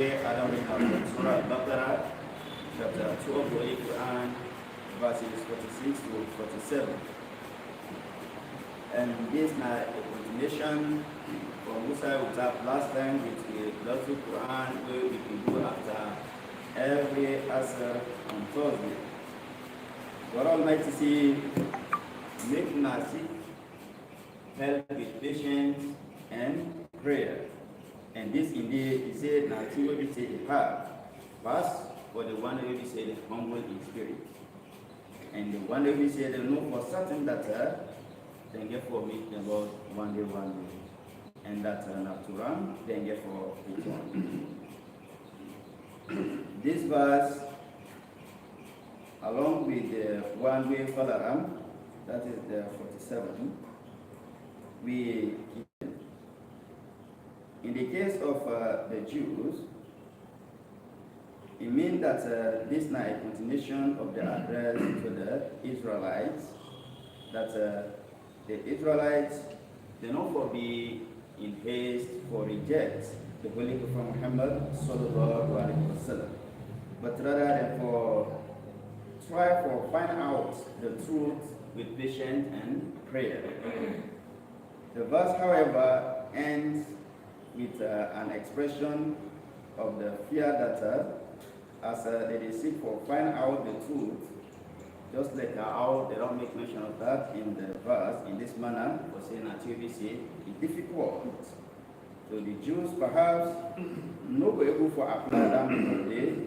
Adam in Surah Al-Baqarah, chapter 2 of the Holy Qur'an, verses 46 to 47. And this is a continuation from Musa we talked last time with the Darsul Qur'an, where we can do after every Asr on Thursday. God Almighty say, make mercy, help with patience and prayer. And this indeed is said, now see what we say the path. First, for the one that we say the humble in spirit. And the one that we say the know for certain that then get for meet the Lord one day. And that not to run, then get for return. This verse, along with the one way further that is the 47, we in the case of the Jews, it means that this is a continuation of the address to the Israelites, that the Israelites, they not for be in haste for reject the Holy Prophet Muhammad sallallahu alaihi wasallam, but rather than for try for find out the truth with patience and prayer. The verse, however, ends with an expression of the fear that as they seek for find out the truth, just like how they don't make mention of that in the verse in this manner, for saying that TBC is difficult. So the Jews perhaps not be able to apply that today,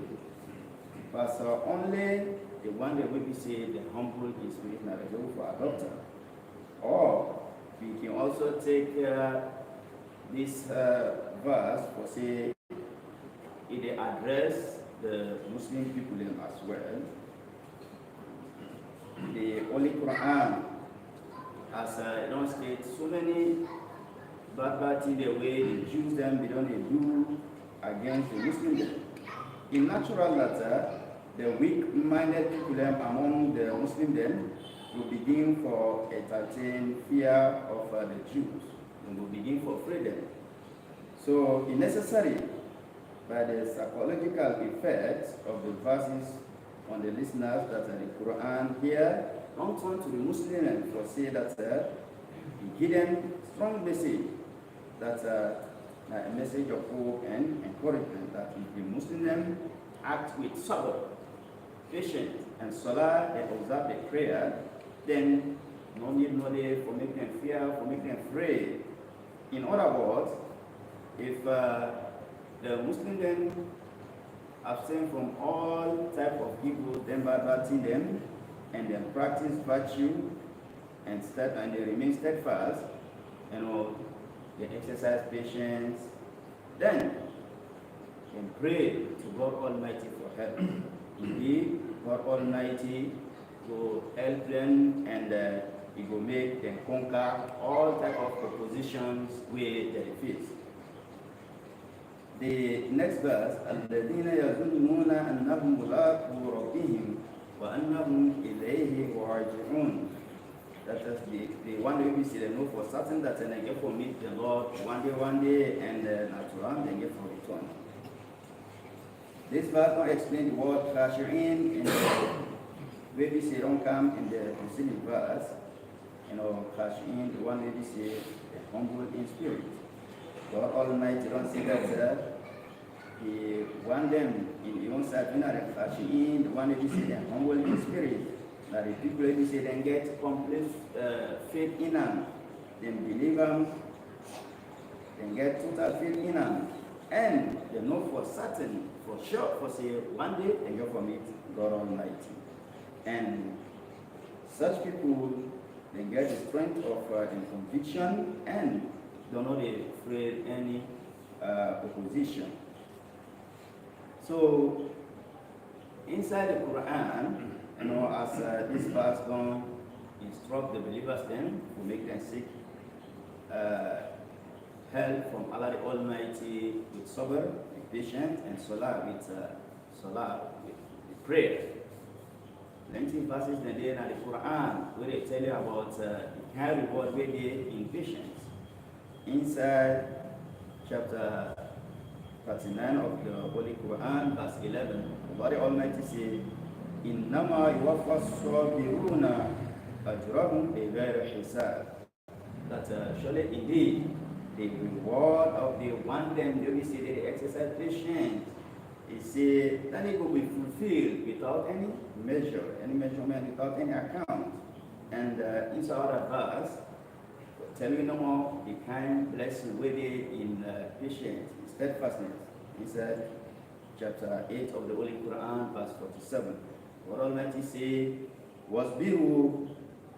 but only the one that will be said the humble in spirit not able for adopt. Or we can also take this verse for say it address the Muslim people as well. The Holy Qur'an as it don't state so many bad things the way the Jews them they don't do against the Muslims. In natural letter, the weak-minded people among the Muslims then will begin for entertain fear of the Jews. And will begin for freedom. So it's necessary by the psychological effects of the verses on the listeners that the Quran here don't turn to the Muslim and for say that he give them strong message that a message of hope and encouragement that if the Muslim act with sabr, patience and salah and observe the prayer, then no need for making them fear, for making them afraid. In other words, if the Muslims then abstain from all type of evil, then bad thing them, and then practice virtue and they remain steadfast, they exercise patience, then can pray to God Almighty for help. Indeed, God Almighty will help them and He will make them conquer all type of oppositions where they face. The next verse, الَّذِينَ يَظُنُّونَ أَنَّهُمْ مُلَاقُو رَبِّهِمْ وَأَنَّهُمْ إِلَيْهِ رَاجِعُونَ. That is the one way we see them know for certain that they get for meet the Lord one day, and natural they get for return. This verse don't explain the word khashi'in in the way we see don't come in the preceding verse. Khashi'in, the one way we say humble in spirit. God Almighty don't say that He want them in the own side, the khashi'in, the one way we say they're humble in spirit. That the people we say then get complete faith in Him, then believe Him, then get total faith in Him, and they know for certain, for sure, for say one day they go from it, God Almighty. And such people, they get the strength of conviction and don't know they afraid any opposition. So inside the Quran, as this verse don't instruct the believers then to make them seek help from Allah the Almighty with sabr, with patience, and salah with prayer. Plenty verses in the Quran where they tell you about the high reward where they in patience. Inside chapter 39 of the Holy Quran, verse 11. Allah the Almighty says, إِنَّمَا يُوَفَّى الصَّابِرُونَ أَجْرَهُمْ بِغَيْرِ حِسَابٍ. That surely indeed the reward of the one them they say they exercise patience. He said that it will be fulfilled without any measurement, without any account. And inside other verse, tell you no more the kind blessing with it in patience, steadfastness. He said, chapter 8 of the Holy Quran, verse 47. What Almighty say, wasbiru,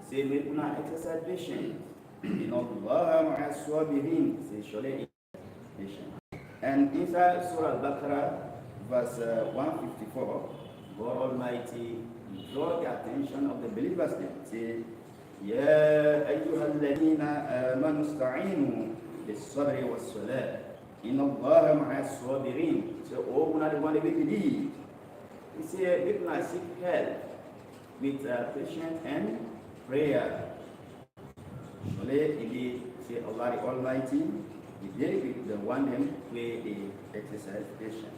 say we do not exercise patience. In Allah ma'as-sabirin, say surely patient. And inside Surah Al-Baqarah, verse 154, God Almighty draw the attention of the believers there. Say, يا أيها الذين آمنوا استعينوا بالصبر والصلاة إن الله مع الصابرين. So, oh, we not want to believe. He said, we can seek help with patience and prayer. Surely, indeed, say Allah the Almighty, He did with the one them where they exercise patience.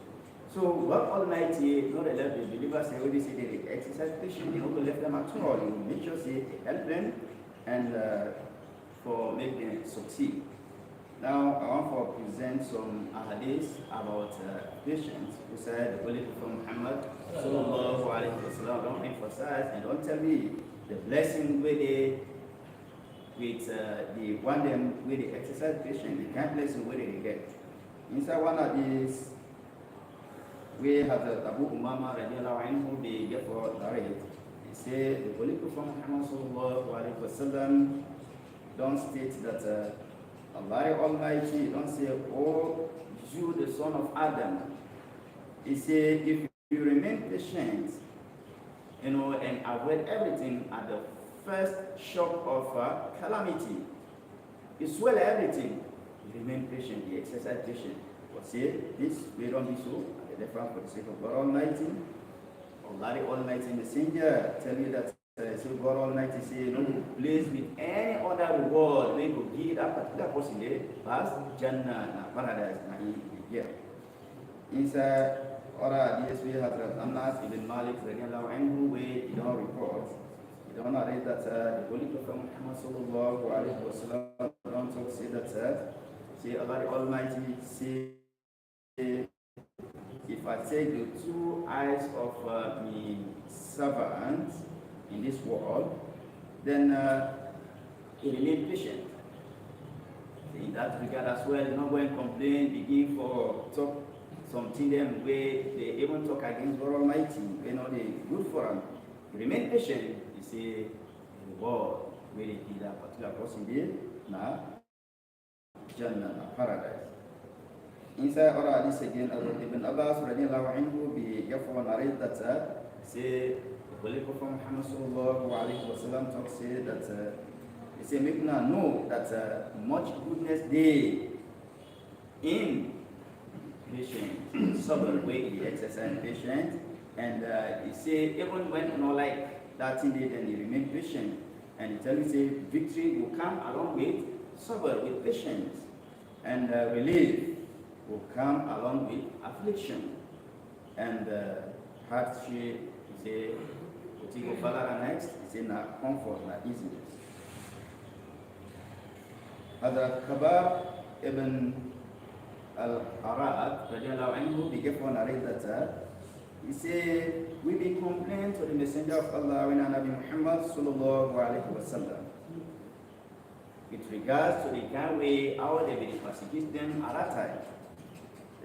So, what Almighty not allow the believers say when they say they exercise patience, He not left them at all. He will make sure say help them and for make them succeed. Now, I want to present some hadiths about patience. We said the Holy Prophet Muhammad sallallahu alaihi wasallam don't emphasize and don't tell me the blessing where they with the one them where they exercise patience, the kind blessing where they get. Inside one of these, we have the Abu Umama radiallahu anhu, they therefore narrate. They say the Holy Prophet Muhammad sallallahu alaihi wasallam don't state that Allah Almighty don't say, oh, you the son of Adam. He said, if you remain patient, and avoid everything at the first shock of calamity, you swallow everything, you remain patient, you exercise patience. But say, this will not be so, at the different for the sake of God Almighty. Allah the Almighty Messenger tell you that so God Almighty say, no place with any other reward we could give that particular person there, past Jannah, paradise, here. Inside other hadiths we have Anas ibn Malik radiallahu anhu, where he don't report, he don't narrate that the Holy Prophet Muhammad sallallahu alaihi wasallam don't talk say that say Allah the Almighty say, if I take the two eyes of my servant in this world, then he remain patient. In that regard as well, not going to complain, begin for talk something them where they even talk against God Almighty, they good for them. Remain patient, you see, reward where they did that particular person there, now, Jannah, paradise. Inside our hadith again, Ibn Abbas radiallahu anhu be therefore narrate that say the Holy Prophet Muhammad sallallahu alaihi wasallam talk say that he say make now know that much goodness day in patience, sabr way he exercise patience, and he say even when not like that thing day, then he remain patient, and he tell you say victory will come along with sabr, with patience, and relief will come along with affliction, and hardship. He say, what you go further next? He say, not comfort, not easiness. Hadrat Kabab ibn al-Arad, radiallahu anhu, he gave one narrate that he say, we be complained to the Messenger of Allah when Nabi Muhammad sallallahu alaihi wasallam with regards to the kind way how they will persecute them at that time.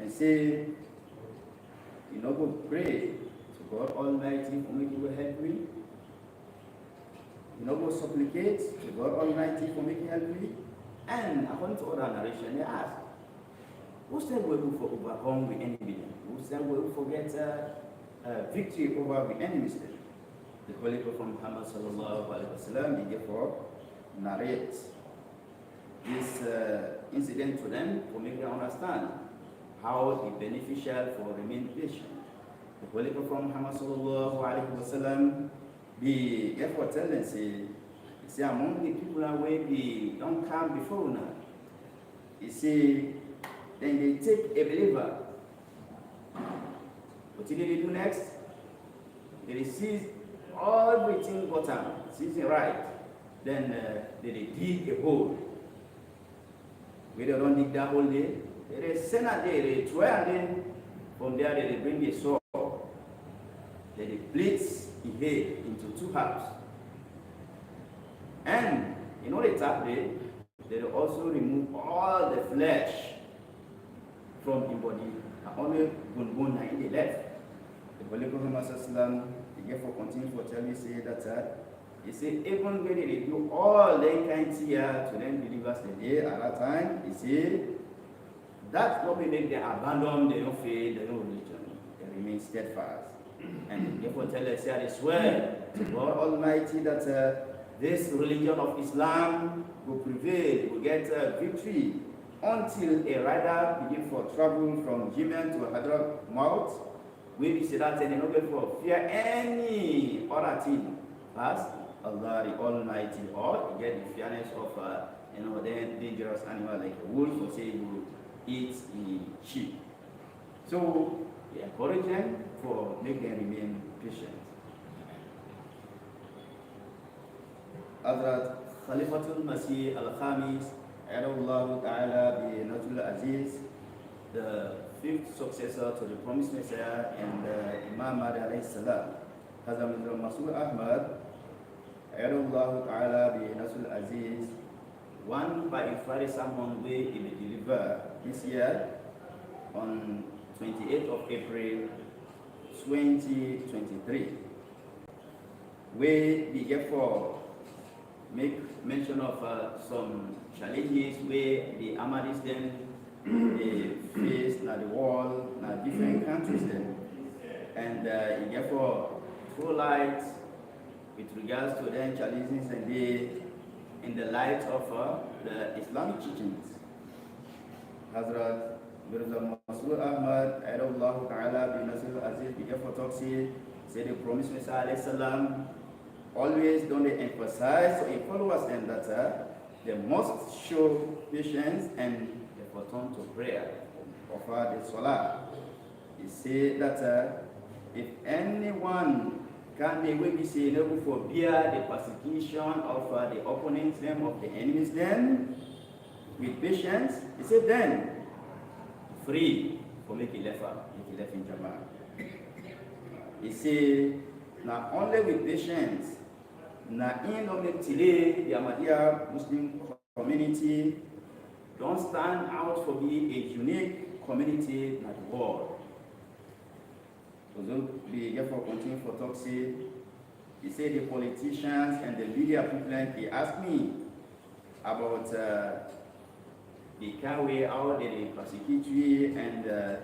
And say, go pray to God Almighty for making you help me. Go supplicate to God Almighty for making help me. And according to other narration, they ask, who's that way for overcome the enemy? Who's that way for get victory over the enemies? The Holy Prophet Muhammad sallallahu alaihi wasallam, he therefore narrates this incident to them to make them understand how it beneficial for remain patient. The Holy Prophet Muhammad sallallahu alaihi wasallam be therefore tell them say among the people that way they don't come before now. He say then they take a believer What did they do next? They seize everything bottom, seizing right. Then they dig a hole. Where they don't dig that hole there, they send a day, they try and then from there they bring a saw. Then they split his head into two halves. And in order to tap there, they also remove all the flesh from the body. And only bone in the left. The Holy Prophet he therefore continue for telling say that he said even when they do all they kind here to them believers the day at that time, he said that's not make them abandon their own faith, their own religion. They remain steadfast. And therefore tell us here, I swear to God Almighty that this religion of Islam will prevail, will get victory until a rider begin for travel from Yemen to Hadrat Maut. We be said that they not going for fear any other thing as Allah the Almighty, or get the fearness of then dangerous animal like a wolf, or say you eat the sheep. So we encourage them for make them remain patient. Hazrat Khalifatul Masih Al-Khamis Adallahu Ta'ala bi Najul Aziz, the fifth successor to the promised Messiah and Imam Mahdi alayhi salam, Hazrat Mirza Masud Ahmad Adallahu Ta'ala bi Najul Aziz, one by a Friday sermon where he will deliver this year on 28th of April 2023, where we therefore make mention of some challenges where the Ahmadis then they face na the world, na different countries then, and therefore throw light with regards to them challenges and they in the light of the Islamic teachings. Hazrat Mirza Masud Ahmad Ayatollah Ta'ala bin Nasir Aziz therefore talks here, say the promised Messiah alayhi salam always don't they emphasize to so followers then that they must show patience and therefore turn to prayer, offer the salah. He said that if anyone can they will be saying able to bear the persecution of the opponents them of the enemies then with patience, he said then free for make it left in Jamaica. He said not only with patience, not in only today the Ahmadiyya Muslim community don't stand out for being a unique community in the world. So we therefore continue for talk say, he said the politicians and the media people, he asked me about the way how they persecute you and they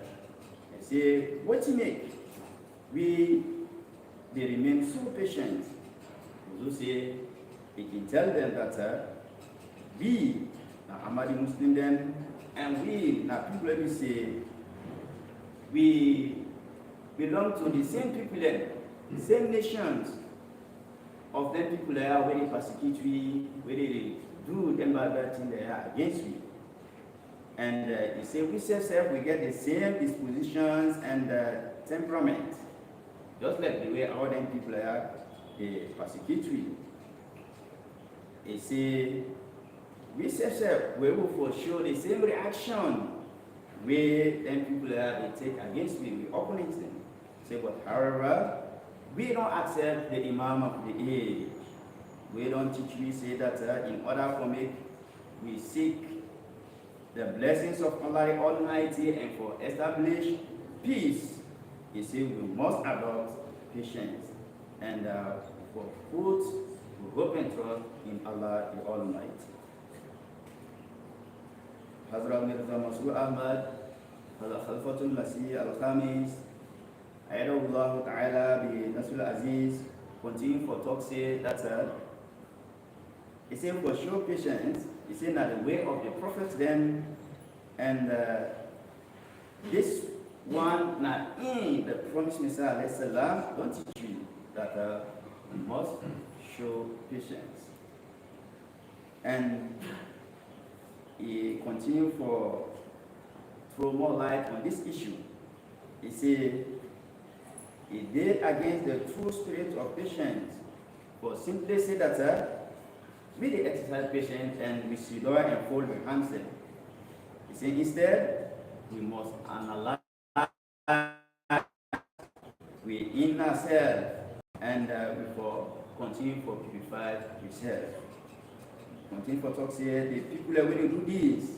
say, what you make? They remain so patient. So say, he can tell them that we, Ahmadi Muslim then, and we, people we say, we belong to the same people then, the same nations of them people there where they persecute we, where they do them bad thing they are against we. And he say we self we get the same dispositions and temperament, just like the way all them people are they persecute we. He say we self we will for sure the same reaction where them people are they take against me, we opponent them. Say, but however, we don't accept the Imam of the age. We don't teach, we say that in order for me, we seek the blessings of Allah the Almighty and for establish peace. He said we must adopt patience and for put hope and trust in Allah the Almighty. Hazrat Mirza Masud Ahmad, Hazrat Khalifatul Masih Al-Khamis, Ayatollah Ta'ala bi Nasrul Aziz, continue for talk say that he said for sure patience, he said that the way of the prophets then, and this one not in the promised Messiah alayhi salam don't teach you that you must show patience. And he continued for throw more light on this issue. He said He did against the true spirit of patience. For simply say that we dey exercise patience and we sit down and fold our hands in. He said instead, we must analyze within ourselves and before continue for purify yourself. Continue for talk say the people that will do this.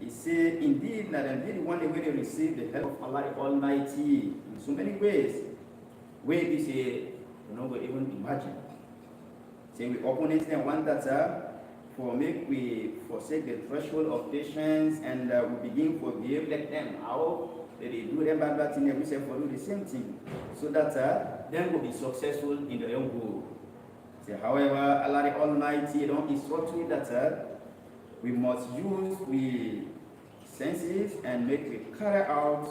He said indeed that indeed the one that will receive the help of Allah the Almighty in so many ways. Where we say you know we even imagine. Say we opponents and one that for make we forsake the threshold of patience and we begin to behave like them. How they do them bad thing and we say for do the same thing. So that them will be successful in their own goal. Say, however, Allah the Almighty don't instruct me that we must use we senses and make we carry out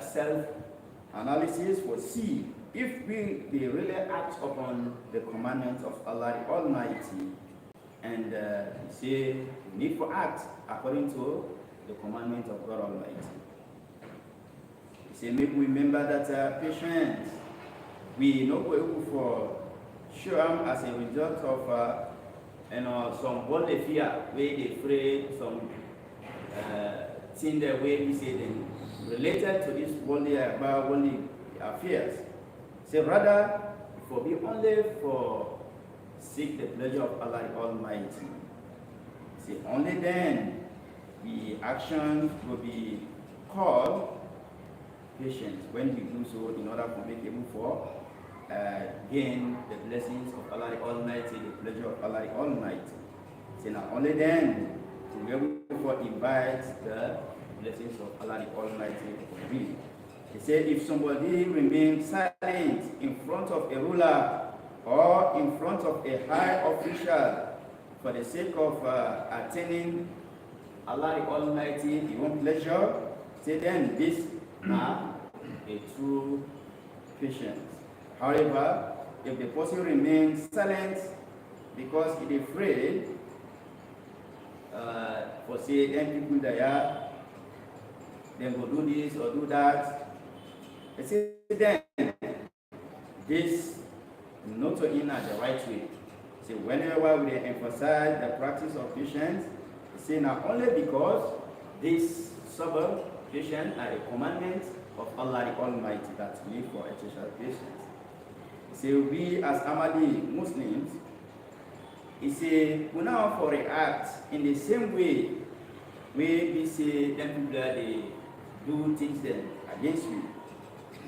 self-analysis for see if we really act upon the commandments of Allah the Almighty and say we need to act according to the commandments of God Almighty. Say make we remember that patience we not go able for sure as a result of some worldly fear where they afraid some thing that way we say them related to this worldly affairs. Say rather for be only for seek the pleasure of Allah the Almighty. Say only then the actions will be called patience when we do so in order to make able for gain the blessings of Allah the Almighty, the pleasure of Allah the Almighty. Say not only then to be able to invite the blessings of Allah the Almighty to be. He said if somebody remains silent in front of a ruler or in front of a high official for the sake of attaining Allah the Almighty, the own pleasure, say then this now a true patience. However, if the person remains silent because he is afraid, for say them people there, then go do this or do that, they say then this not to in at the right way. So whenever we emphasize the practice of patience, say not only because this suburb patience are a commandment of Allah the Almighty that we need for exercise patience. So we as Ahmadi Muslims, he say we now for react in the same way we say them people they do things then against we.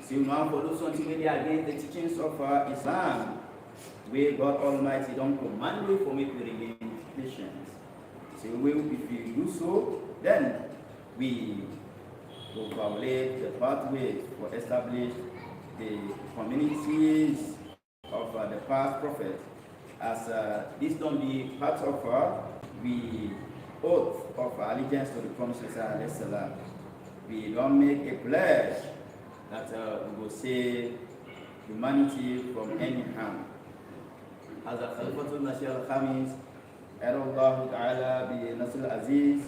So now for do something maybe against the teachings of Islam, where God Almighty don't command we for me to remain patient. So if we do so, then we will violate the pathways for establish the communities of the past prophets, as this don't be part of the oath of allegiance to the promised Messiah. We don't make a pledge that we will save humanity from any harm. As a Khalifatul Masih al-Khamis, Allah Ta'ala bi Nasr Aziz,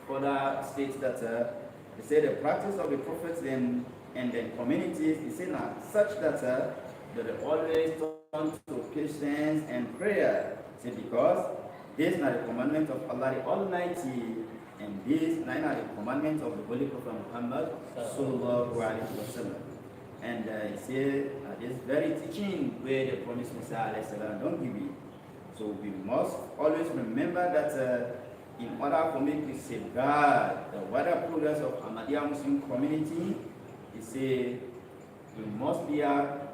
further states that they say the practice of the prophets and then communities is such that they always turn to patience and prayer. Say because this is not the commandment of Allah the Almighty, and this is not the commandment of the Holy Prophet Muhammad Sallallahu Alaihi Wasallam. And he said this very teaching where the promised Messiah don't give it. So we must always remember that in order for me to safeguard the wider progress of Ahmadiyya Muslim community, he said we must bear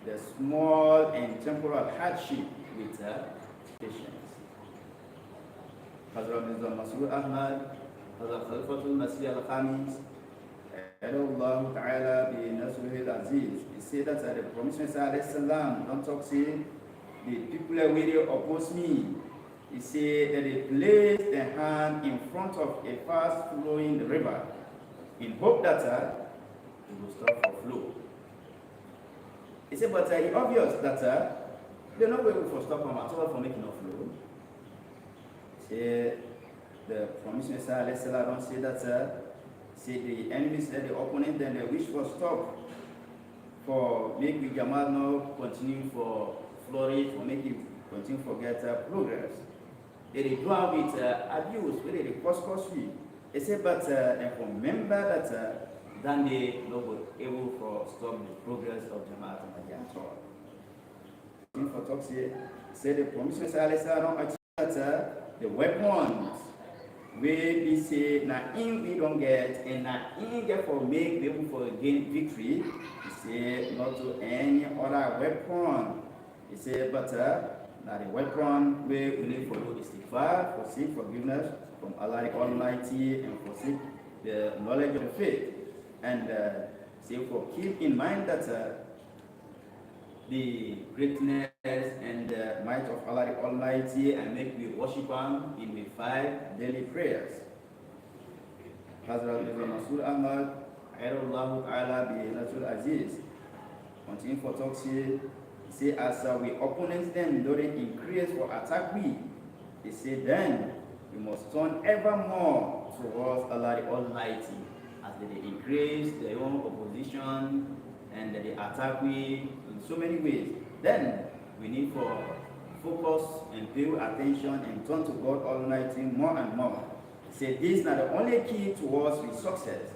the small and temporal hardship with patience. Hazrat Mirza Masroor Ahmad, Hazrat Khalifatul Masih al-Khamis, Allah Ta'ala bi Nasruhil Aziz, he said that the promised Messiah don't talk say the people where they oppose me. He said that they place their hand in front of a fast flowing river in hope that it will stop for flow. He said, but it's obvious that they're not going to stop them at all for making a flow. He said, the promised Messiah don't say that say the enemies, the opponent, then they wish for stop for make the Jamaat now continue for flourish, for make it continue for get progress. They do have with abuse, where they cause we. They say, but remember that then they no able for stop the progress of Jamaat and at all. For talks here, say the promises that the weapons we be say na in we don't get and na in get for make people for gain victory. He say not to any other weapon. He say but now the weapon we need for do istighfar, for seek forgiveness from Allah the Almighty and for seek the knowledge of the faith. And say for keep in mind that the greatness and might of Allah the Almighty and make we worship Him in the 5 daily prayers. Hazrat Rasul Ahmad, Ayrullah Ta'ala bi Nasul Aziz. Continue for talks here. Say as we opponents them don't increase or attack we. They say then we must turn ever more towards Allah the Almighty as they increase their own opposition and they attack we in so many ways. Then we need for focus and pay attention and turn to God Almighty more and more. He said this is not the only key towards with success.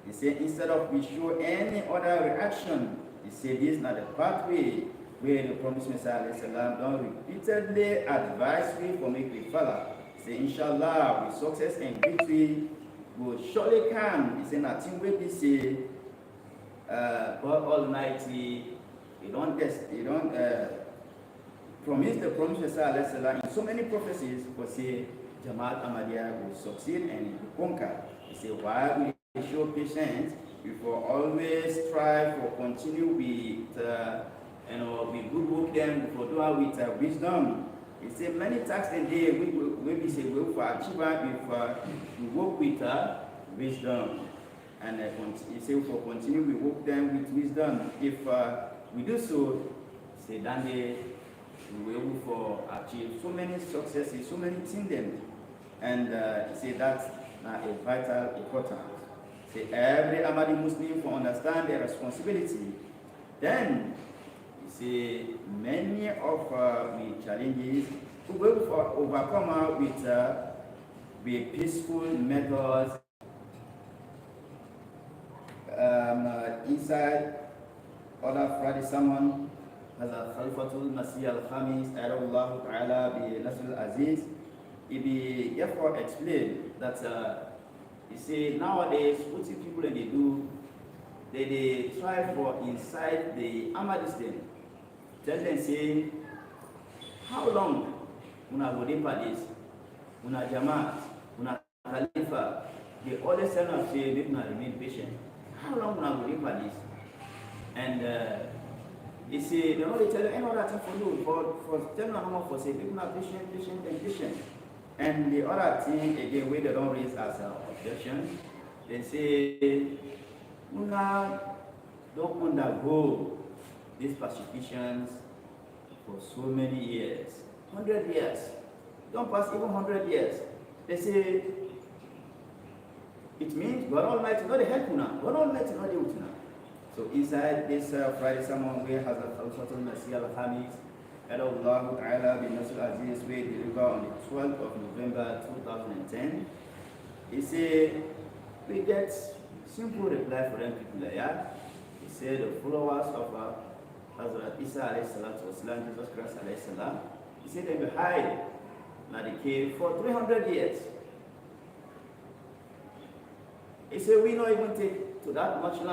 He said instead of we show any other reaction, he said this is not the pathway where the promised Messiah don't repeatedly advise we for make we follow. He said inshallah with success and victory will surely come. He said nothing will be say God Almighty, He don't promise the promise Messiah in so many prophecies for say Jamaat Ahmadiyya will succeed and conquer. He said why we show patience, we will always strive for continue with we good work them for do with wisdom. He said many tasks a day we say we for achieve if we work with wisdom. And he said for continue we work them with wisdom. If we do so, say then we will able for achieve so many successes, so many things them. And he said that's a vital importance. Say every Ahmadi Muslim for understand their responsibility. Then he say many of the challenges we will for overcome with peaceful methods. Inside other Friday sermon as a Khalifatul Masih al-Khamis Ayrullah Ta'ala bi Nasul Aziz, he be therefore explain that he say nowadays what people they try for inside the Ahmadistan. Tell them say how long una go dey this, una Jamaat, una Khalifa, they always tell us say they una remain patient. How long will I go this? And you see, they only tell you any other thing for you, for telling them for say people are patient. And the other thing again, where they don't raise as an objection, they say, Una don't undergo these persecutions for so many years, 100 years, don't pass even 100 years. They say, it means God Almighty not help you now. God Almighty not help you now. So inside this Friday sermon we has a Khalifatul Masih al-Khamis, Allah Ta'ala bin Nasul Aziz, we deliver on the 12th of November 2010. He said we get simple reply for them people there. He said the followers of Hazrat Isa alayhi salatu wasalam, Jesus Christ alayhi salam, he said they will hide in the cave for 300 years. He said we not even take to that much land.